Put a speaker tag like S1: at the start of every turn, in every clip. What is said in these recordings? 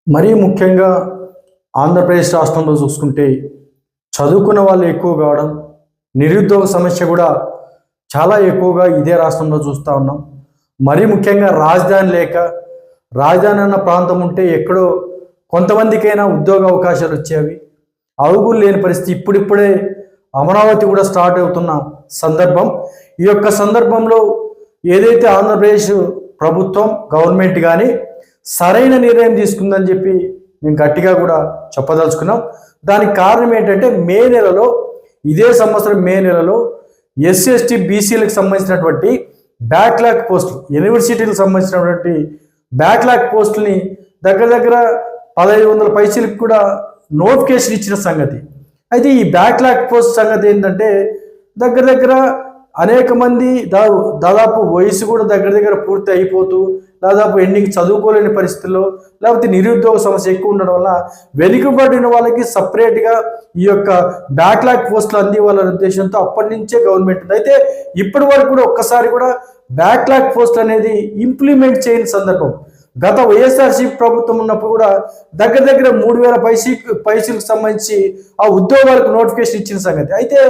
S1: మరీ ముఖ్యంగా ఆంధ్రప్రదేశ్ రాష్ట్రంలో చూసుకుంటే చదువుకున్న వాళ్ళు ఎక్కువ కావడం, నిరుద్యోగ సమస్య కూడా చాలా ఎక్కువగా ఇదే రాష్ట్రంలో చూస్తూ ఉన్నాం. మరీ ముఖ్యంగా రాజధాని లేక, రాజధాని అన్న ప్రాంతం ఉంటే ఎక్కడో కొంతమందికైనా ఉద్యోగ అవకాశాలు వచ్చేవి. అవి లేని పరిస్థితి. ఇప్పుడిప్పుడే అమరావతి కూడా స్టార్ట్ అవుతున్న సందర్భం. ఈ యొక్క సందర్భంలో ఏదైతే ఆంధ్రప్రదేశ్ ప్రభుత్వం గవర్నమెంట్ కానీ సరైన నిర్ణయం తీసుకుందని చెప్పి మేము గట్టిగా కూడా చెప్పదలుచుకున్నాం. దానికి కారణం ఏంటంటే ఇదే సంవత్సరం మే నెలలో ఎస్సీ ఎస్టీ బీసీలకు సంబంధించినటువంటి బ్యాక్లాగ్ పోస్టులు, యూనివర్సిటీలకు సంబంధించినటువంటి బ్యాక్లాగ్ పోస్టులని దగ్గర 1500 పైసలకు కూడా నోటిఫికేషన్ ఇచ్చిన సంగతి. అయితే ఈ బ్యాక్లాగ్ పోస్ట్ సంగతి ఏంటంటే దగ్గర అనేక మంది దాదాపు వయసు కూడా దగ్గర పూర్తి అయిపోతూ దాదాపు ఎండింగ్ చదువుకోలేని పరిస్థితుల్లో, లేకపోతే నిరుద్యోగ సమస్య ఎక్కువ ఉండడం వల్ల వెనుకబడిన వాళ్ళకి సపరేట్గా ఈ యొక్క బ్యాక్లాగ్ పోస్టులు అందివ్వాలనే ఉద్దేశంతో అప్పటి నుంచే గవర్నమెంట్ ఉంది. అయితే ఇప్పటి వరకు కూడా ఒక్కసారి కూడా బ్యాక్లాగ్ పోస్ట్ అనేది ఇంప్లిమెంట్ చేయని సందర్భం. గత వైఎస్ఆర్సీ ప్రభుత్వం ఉన్నప్పుడు కూడా దగ్గర 3000 పైసలకు సంబంధించి ఆ ఉద్యోగాలకు నోటిఫికేషన్ ఇచ్చిన సంగతి. అయితే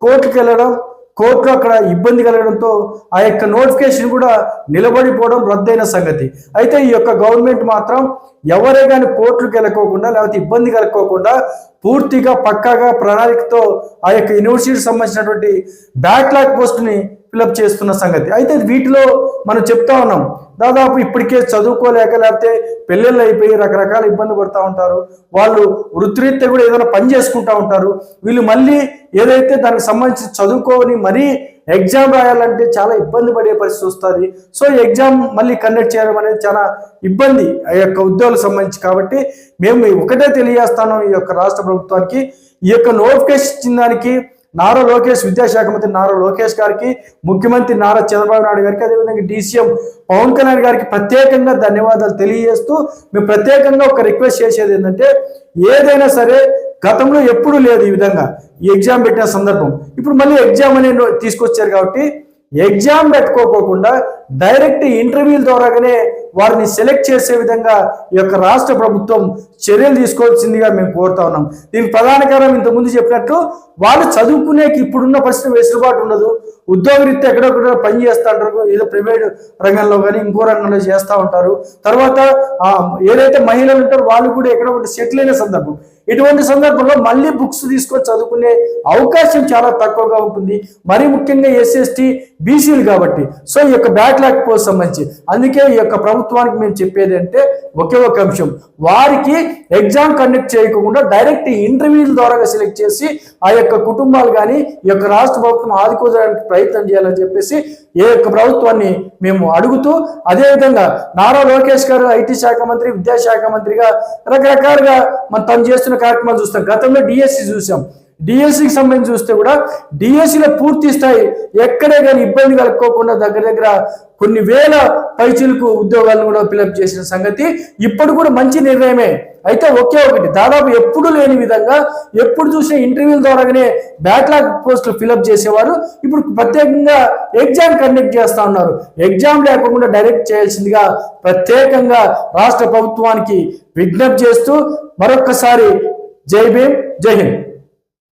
S1: కోర్టుకు వెళ్ళడం, కోర్టులో అక్కడ ఇబ్బంది కలగడంతో ఆ యొక్క నోటిఫికేషన్ కూడా నిలబడిపోవడం, రద్దయిన సంగతి. అయితే ఈ యొక్క గవర్నమెంట్ మాత్రం ఎవరే కానీ కోర్టులకు వెళ్ళకోకుండా లేకపోతే ఇబ్బంది కలగకోకుండా పూర్తిగా పక్కాగా ప్రణాళికతో ఆ యొక్క యూనివర్సిటీకి సంబంధించినటువంటి బ్యాక్లాగ్ పోస్ట్ని ఫిలప్ చేస్తున్న సంగతి. అయితే వీటిలో మనం చెప్తా ఉన్నాం, దాదాపు ఇప్పటికే చదువుకోలేక లేకపోతే పెళ్ళిళ్ళు అయిపోయి రకరకాల ఇబ్బంది పడుతూ ఉంటారు. వాళ్ళు వృత్తిరీత్యా కూడా ఏదైనా పని చేసుకుంటూ ఉంటారు. వీళ్ళు మళ్ళీ ఏదైతే దానికి సంబంధించి చదువుకోని మరీ ఎగ్జామ్ రాయాలంటే చాలా ఇబ్బంది పడే పరిస్థితి వస్తుంది. సో ఈ ఎగ్జామ్ మళ్ళీ కండక్ట్ చేయడం అనేది చాలా ఇబ్బంది ఆ యొక్క ఉద్యోగాలకు సంబంధించి. కాబట్టి మేము ఒకటే తెలియజేస్తాను ఈ యొక్క రాష్ట్ర ప్రభుత్వానికి, ఈ యొక్క నోటిఫికేషన్ ఇచ్చిన దానికి నారా లోకేష్, విద్యాశాఖ మంత్రి నారా లోకేష్ గారికి, ముఖ్యమంత్రి నారా చంద్రబాబు నాయుడు గారికి, అదేవిధంగా డీసీఎం పవన్ కళ్యాణ్ గారికి ప్రత్యేకంగా ధన్యవాదాలు తెలియజేస్తూ మేము ప్రత్యేకంగా ఒక రిక్వెస్ట్ చేసేది ఏంటంటే, ఏదైనా సరే గతంలో ఎప్పుడూ లేదు ఈ విధంగా ఈ ఎగ్జామ్ పెట్టిన సందర్భం. ఇప్పుడు మళ్ళీ ఎగ్జామ్ అనేది తీసుకొచ్చారు కాబట్టి ఎగ్జామ్ పెట్టుకోకుండా డైరెక్ట్ ఇంటర్వ్యూల ద్వారాగానే వారిని సెలెక్ట్ చేసే విధంగా ఈ యొక్క రాష్ట్ర ప్రభుత్వం చర్యలు తీసుకోవాల్సిందిగా మేము కోరుతా ఉన్నాం. దీనికి ప్రధాన కారణం ఇంతకుముందు చెప్పినట్టు వాళ్ళు చదువుకునేకి ఇప్పుడున్న పరిస్థితి వెసులుబాటు ఉండదు. ఉద్యోగరీత్యా ఎక్కడొక్కడ పని చేస్తూ ఉంటారు, ఏదో ప్రైవేట్ రంగంలో కానీ ఇంకో రంగంలో చేస్తూ ఉంటారు. తర్వాత ఏదైతే మహిళలు ఉంటారో వాళ్ళు కూడా ఎక్కడొకటి సెటిల్ అయిన సందర్భం. ఇటువంటి సందర్భంలో మళ్ళీ బుక్స్ తీసుకొని చదువుకునే అవకాశం చాలా తక్కువగా ఉంటుంది. మరీ ముఖ్యంగా ఎస్సీ ఎస్టీ బీసీలు కాబట్టి. సో ఈ యొక్క బ్యాక్లాగ్ పోస్ట్ సంబంధించి అందుకే ఈ యొక్క ప్రభుత్వానికి మేము చెప్పేది అంటే ఒకే ఒక అంశం, వారికి ఎగ్జామ్ కండక్ట్ చేయకుండా డైరెక్ట్ ఇంటర్వ్యూల ద్వారా సెలెక్ట్ చేసి ఆ యొక్క కుటుంబాలు కానీ ఈ యొక్క రాష్ట్ర ప్రభుత్వం ఆదుకోవడానికి ప్రయత్నం చేయాలని చెప్పేసి ఏ యొక్క ప్రభుత్వాన్ని మేము అడుగుతూ, అదేవిధంగా నారా లోకేష్ గారు ఐటీ శాఖ మంత్రి, విద్యాశాఖ మంత్రిగా రకరకాలుగా మనం తను చేస్తున్న కార్యక్రమాలు చూస్తాం. గతంలో డిఎస్సి చూసాం. డిఎస్సికి సంబంధించి చూస్తే కూడా డిఎస్సిలో పూర్తి స్థాయి ఎక్కడే కానీ ఇబ్బంది కలుక్కోకుండా దగ్గర కొన్ని వేల పైచీలకు ఉద్యోగాలను కూడా ఫిలప్ చేసిన సంగతి ఇప్పుడు కూడా మంచి నిర్ణయమే. అయితే ఒకే ఒకటి, దాదాపు ఎప్పుడు లేని విధంగా ఎప్పుడు చూసిన ఇంటర్వ్యూల ద్వారానే బ్యాక్లాగ్ పోస్టులు ఫిలప్ చేసేవారు ఇప్పుడు ప్రత్యేకంగా ఎగ్జామ్ కండక్ట్ చేస్తూ ఉన్నారు. ఎగ్జామ్ లేకుండా డైరెక్ట్ చేయాల్సిందిగా ప్రత్యేకంగా రాష్ట్ర ప్రభుత్వానికి విజ్ఞప్తి చేస్తూ మరొక్కసారి జై భీమ్, జై హింద్.